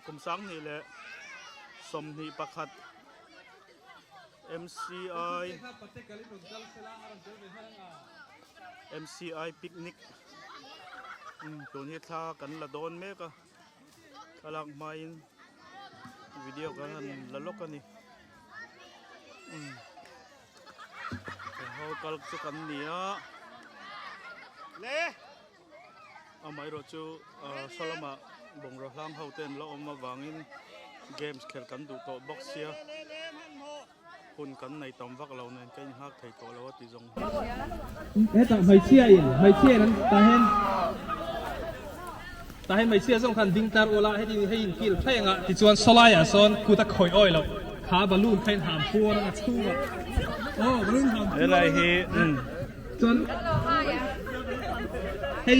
กลุ่มสังนี่แหละสมนิประคัด MCI ปิกนิกตัวนี้ท่ากันละโดนเมกะกำลังมาอินวิดีโอกันละลกกันนี่เขากำลังจะกันเนี่ยเล่เอาไม่รู้จูสลามาบ่งเราล้างเขาเต้นแล้วเอามาวางอินเกมส์เขียนกันดูโต๊ะบ็อกเซียคุณกันในตำวักเราเนี่ยก็ยังหักไถ่ตัวเราตีจงแต่ไม่เชื่ออีกไม่เชื่อนั้นตาเห็นไม่เชื่อส่งคันดิ้งตาโอลาให้ยินกิลใช่ยังไงที่ชวนสลายอ่ะซ้อนกูตะคอยอ้อยเราขาบอลลูนใครถามพัวนะสู้อ่ะโอ้บอลลูนถามอะไรฮีจนให้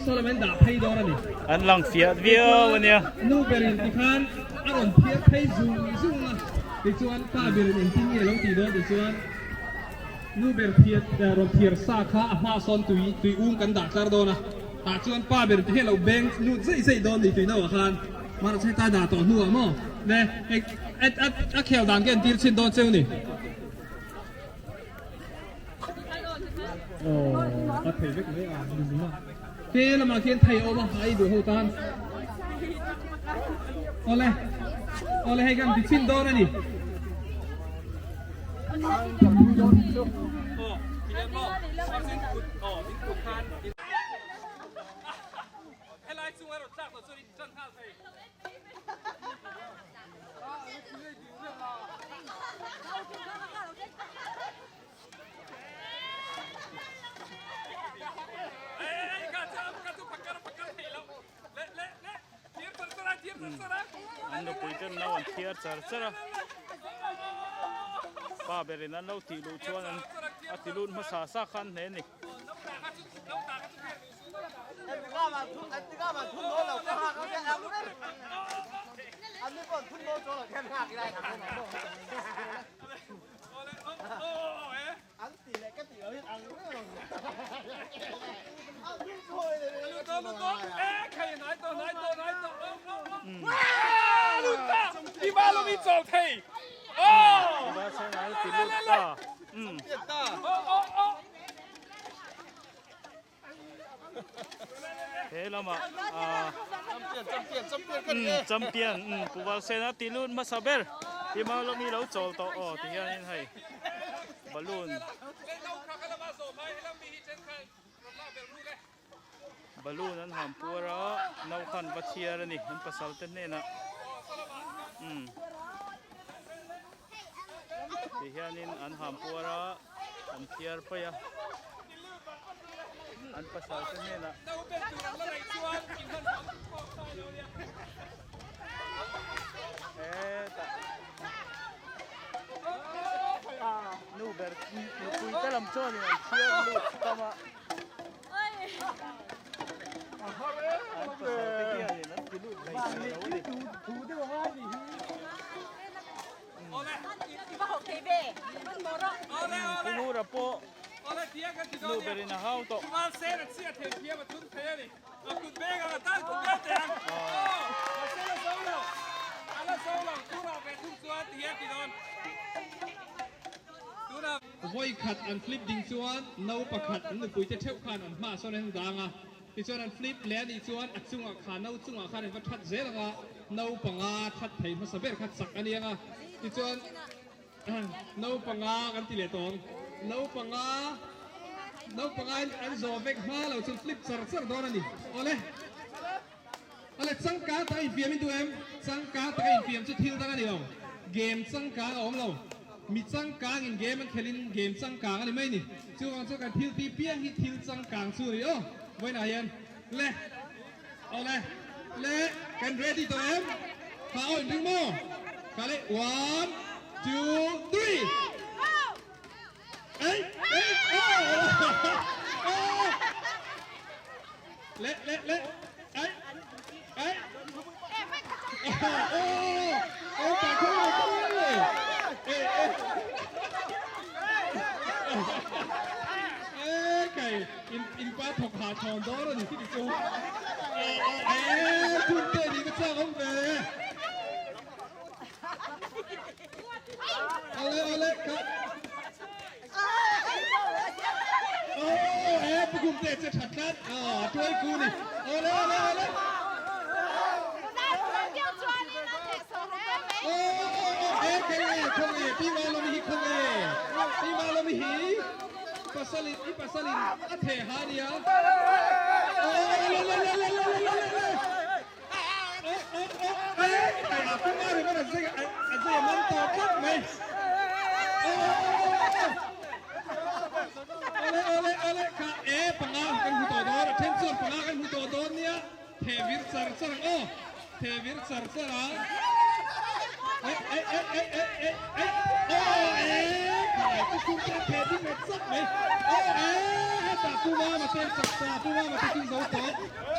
โซลาแมนด่าให้โดนนี่อันลังเฟียดเวียววันเนี้ยนู่เป็นที่คันอารมณ์เพี้ยให้ซูนะที่ชวนป้าเบลล์ที่นี่ลงตีโดนที่ชวนนู่เป็นเพี้ยรถเพี้ยซาขามาซ้อนตุยอุ้งกันด่าคาร์โดนะแต่ชวนป้าเบลล์ที่เราแบงนู่ใส่โดนที่น่าคันมาใช้ตาด่าต่อหัวมั้งเนี่ยไอ้เขียวด่างแกนตีชินโดนเซลนี่โอ้ก็เทเล็กเลยอ่ะดูมั้งเที่ยวมาเที่ยวไทยเอามาให้ดูหัวตาเอาเลยให้กันติดชินโดนนะนี่อันนู้นคุยกันแล้ววันเที่ยงจะป้าเบรินั้นเราตีลูชวนนั้นตีลูมาสาสาขันเห็นนี่อันนี้ก่อนทุนโลโจหรอแค่หักได้ครับอันตีเลยก็ตีเอาอันไม่ลงเอาทุนโวยเลยตัวใครไหนตัวว้าวลูกตาที่บ้านเรามีโจทย์ที่บ้านใช่ไหมตีลูตาเจ็ดตาเฮ้ยเรามาจำเปียนกูว่าเซนาตีลูนมาซาเบลที่มาเรามีเราโจต่อที่ยังนี่ให้บอลลูนบอลลูนนั้นหามปัวเราเนาขันปัชเชียร์นี่มันปัสสาวะเต้นเนี่ยนะที่ยังนี่อันหามปัวเราอันเชียร์ไปอ่ะอันปัสสาวะเต้นเนี่ยนะนูเบอร์นูคุยแต่ลำช้อนนี่เชียร์ลูกตามาอันปัสสาวะเต้นเนี่ยนั่นคือลูกในเชียร์เราดิถูได้ว่าดินูระโปนูเบอร์น่ะเฮาโตมาเซ่เสียเทียนเทียมาทุนเทียนี่คุณเบกันมาตั้งคุณเบเตียงมาเซ่โซ่เราอะไรโซ่เราทุกเราเป็นทุกส่วนเทียกี่โดนดูนะไว้ขัดอันฟลิปดิ้งส่วนเนาประขัดอันนึกปุยจะเที่ยวขันอันมาส่วนนั้นดังอ่ะที่ส่วนอันฟลิปแล้วที่ส่วนอัดจุงอ่ะขันเนาจุงอ่ะขันเห็นว่าทัดเจริญอ่ะเนาปังอ่ะทัดไทยมาสเปรขัดสักอันนี้อ่ะที่ส่วนเนาปังอ่ะกันที่เหลือตรงเนาปังอ่ะอันโซเฟกมาเราจุดฟลิปสัร์โดนนี่อะไรสังกัดตั้งอินเฟียมินตัวเอ็มสังกัดตั้งอินเฟียมจะทิลตั้งอันนี้เราเกมสังกัดของเรามีสังกัดอินเกมมันแค่ลินเกมสังกัดอะไรไม่นี่ช่วงการทิลตีเปี้ยงที่ทิลสังกัดสู้เลยโอ้ไว้ไหนยันเล่เอาเลยกันเรดี้ตัวเอ็มข่าวดึงโม่ข่าวเลย 1 2 3เอ้ยเละเอ้ยแต่เขาเลยไก่อินป้าถกหาทองโดนแล้วนี่ที่ดิจูคุณเตะดีก็เจ้าของเตะ เลยครับโอ้ประกุมเตะจะถัดนัดช่วยกูนี่เอาเลยคงเอพี่มาเราไม่หีปัสลินอัฐหาเดียวพี่มาเลยมันจะมันต่อปุ๊บไหมค่ะปังงากันหูต่อโดนเช่นส่วนปังงากันหูต่อโดนเนี่ยเทวิร์สร์สร์เทวิร์สร์สร์กูคุ้มจะเทที่เม็ดซักไหมแต่กูว่ามาเต้นสักซากูว่ามาที่ซึ่งโซ่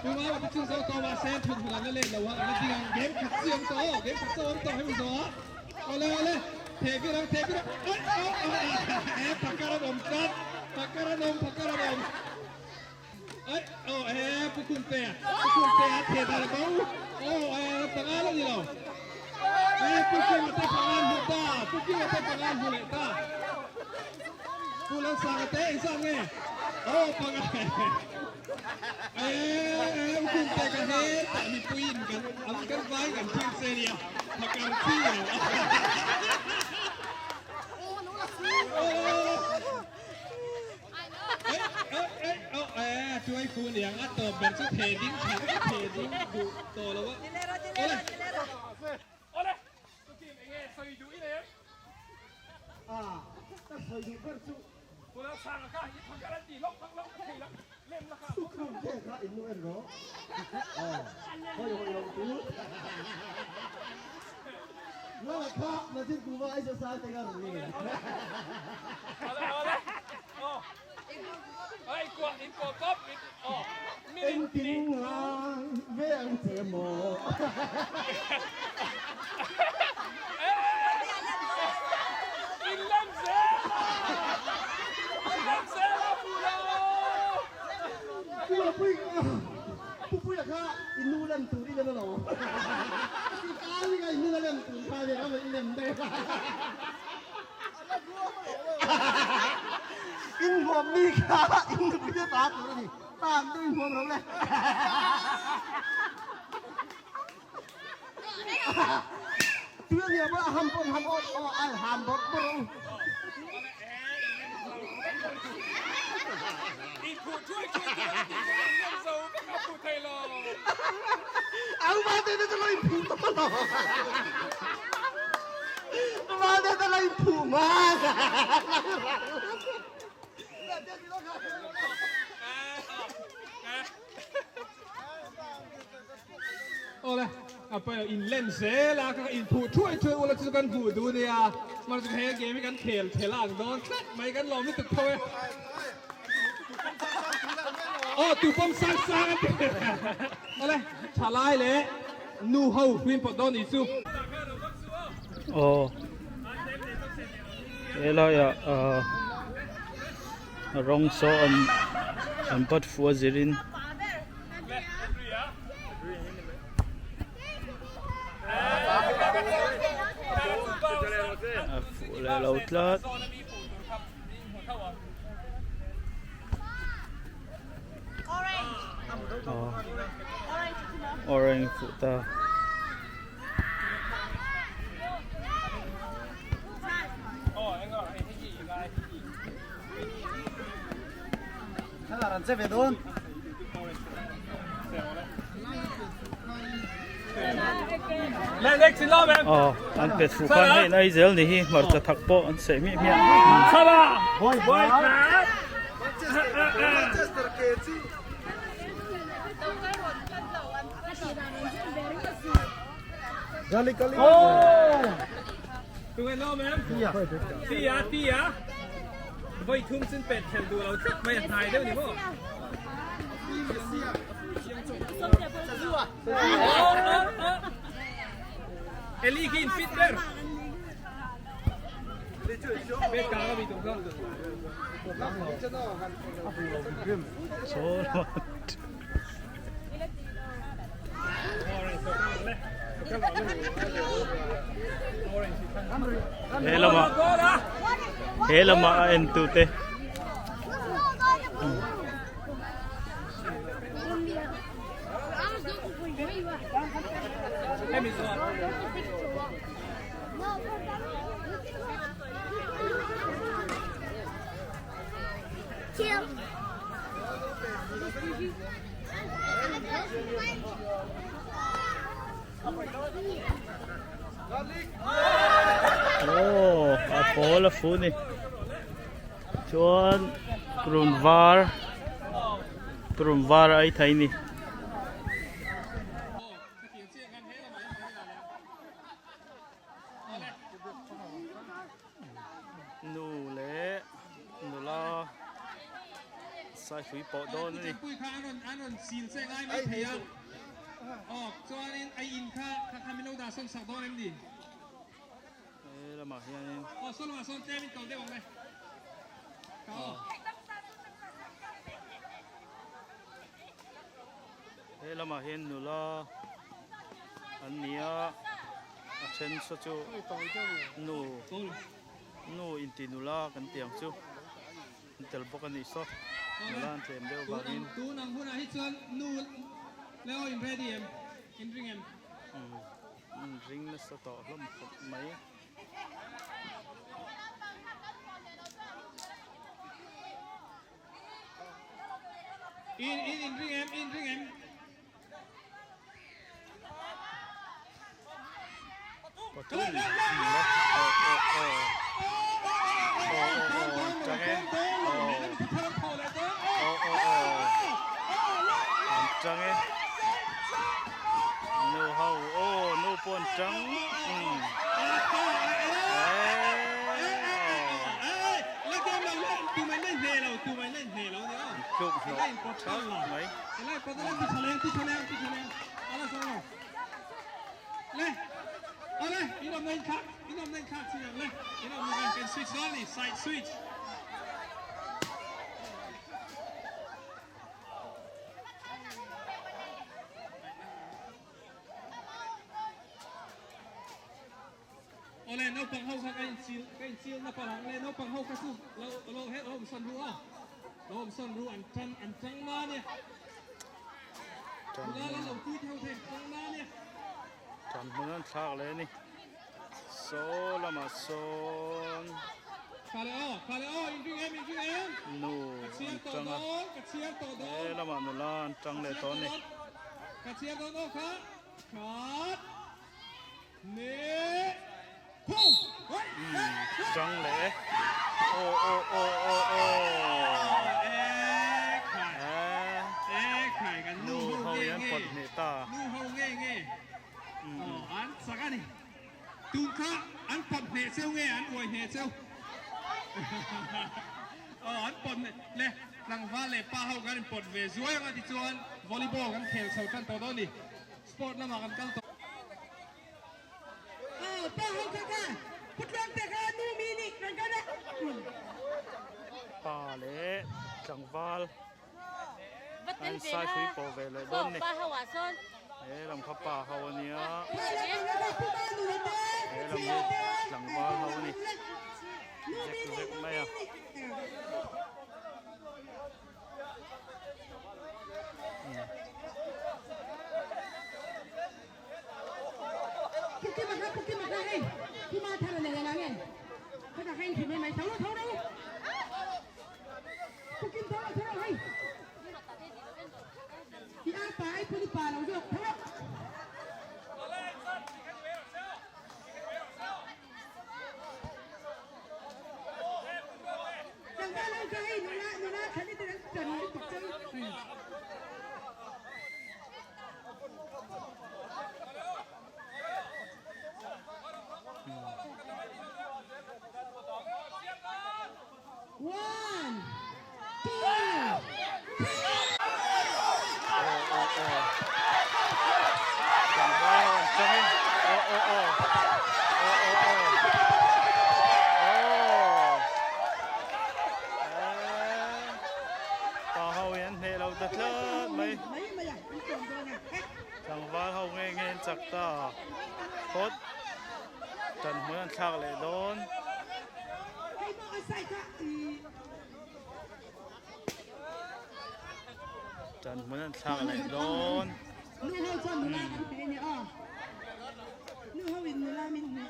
กูว่ามาที่ซึ่งโซ่มาเซนทุนหัวนั่นเลยแล้วว่าอะไรจริงเกมขัดเสียงโซ่เกมขัดโซ่ต่อให้มึงโซ่เอาเลยเทวิร์ผักกระดมกัดผักกระดมกูคุ้มเตะเทตาแล้วปังงาแล้วนี่เรากูคิดว่าจะพังงานหัวตากูคิดว่าจะพังงานหัวเล็กตากูเล่นสังเตะสังเงพังงานคุณเตะกันแต่มีปุยนกันอันกันไว้กันทีมเซียพักกันเที่ยวช่วยคุณอย่างอัตโตเป็นชุดเทดิ้งฉันก็เทดิ้งดูโตแล้ววะแล้วข้ามาที่กูว่าไอ้เจ้าสาวแต่งงานนี่เป็นจริงงานเวียงเทโมผู้อยากข้าอินนูเล่นตูนี่เลยนะเราการนี่ไงอินนูเล่นตูไปเลยครับอินเล่นได้อินผมนี่ค่ะอินนูพิจารณาตัวนี้ตามด้วยผมเราเลยตัวนี้ว่าห้ามปนห้ามอดห้ามบดบงเอามาเดี๋ยวจะลอยผูตลอดมาเดี๋ยวจะลอยผูมากโอ้เลยเอาไปอินเล่นเสียแล้วก็อินผูช่วยวันละจะกันผูดูเนี่ยมันจะให้เกมให้กันเทล่างโดนไม่กันลองไม่ติดโถยตู่ป้อมสร้างอะไรชาลายเลยนูเฮาวินปอดโดนอีซูแล้วรองโซอันปัดฟัวจิรินฟูเลยเราตลอดorange futa Hãy subscribe cho kênh Ghiền Mì Gõ Để không bỏ lỡ anhเป็ดฟูคันให้นายเซลนี่มาจะทักโปอันเสมีเมียชาลาบอยครับโอ้ดูไงน้องแม่ตีอ่ะบอยทุ่มซึ่งเป็ดเห็นดูเราไม่ถ่ายได้หรือเปล่าเอลี่กินฟิตเตอร์เป็ดกาก็มีตรงนั้นโซ่เลย Helama entute. Oh, Apollo Funi. Chuan Prunvar ai thấy nè. Nụ lẽ nụ lo sai phí bộ đô nữa đi. Anh xin xe ngay mấy thầy à? Cho anh in khá mình lâu đã xong sạc đô em đi. Thế là mà hiện. Xong là xong chơi mình cầu đây bằng này. Thế là mà hiện nụ lo anh nia trên số chú nụ in tì nụ lo cần tiền chú tel bốc anh đi số nụ lo anh thêm đều vào in tu nang huna hit chuan nu leo in ready em in ring em ring nó sẽ tỏ lắm mấy in ring em có chút gì đó chẳng em chẳng em nô hầu nô pon trắng tụi mày lên về rồi nhá chụp nó nó mấy cái này có cái tí chả lên ala sao lên lên in ông lên khác xin lên in ông lên can switch only side switch lên nấu bằng hậu các anh siêu nó bằng hậu lên nấu bằng hậu các su lâu hết lâu xuân rú lâu xuân rú ăn trắng ma nè là lâu cúi theo thêm trắng ma nè tròn muốn thạc lên đi số là mà số khá lẽ in em nụ trăng à thế là mà nụ lo trăng để tốn đi cắt xiên tổ đó khá nè không trăng lẽ khảiกันนู่ hầu yan bật nệ taนู่hầu nghe anh sao cái này tung khá anh bật nệ xeo nghe anh uồi nệ xeo anh bật nè năng pha lệ pa hầu cái bật về dưới anh đi chuan volleyballกันแข่งเสากันต่อนี่สปอร์ตละมากันกันต่อpa hầu kakak Puitling kakak nu mini kan kan pa lẽ chẳng val anh sai phí bộ về lại đón này thế làm khắp pa hầu nia thế làm gì chẳng val hầu này rek mấy à Puki maka hey ki ma thara ne na ngen kada hain thi mai thau đâu Puki thau hay ki a pa ai puni pa lo jo thau Chẳng qua lâu cái nó là khá đi từ đánh trần đi bật chân One, two, three. ta hốt trần muốn sao lại đón trần muốn sao lại đón nu hao cho nu la kan thế nhỉ nu hao in nu la min nè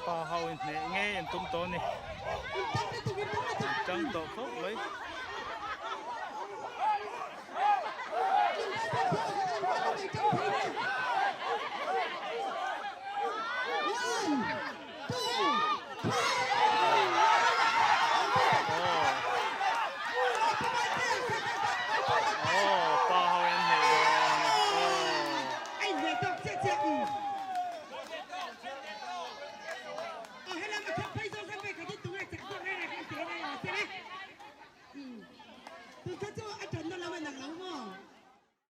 pa hao nè nghe em tung to nè trắng to khóc lấy tôi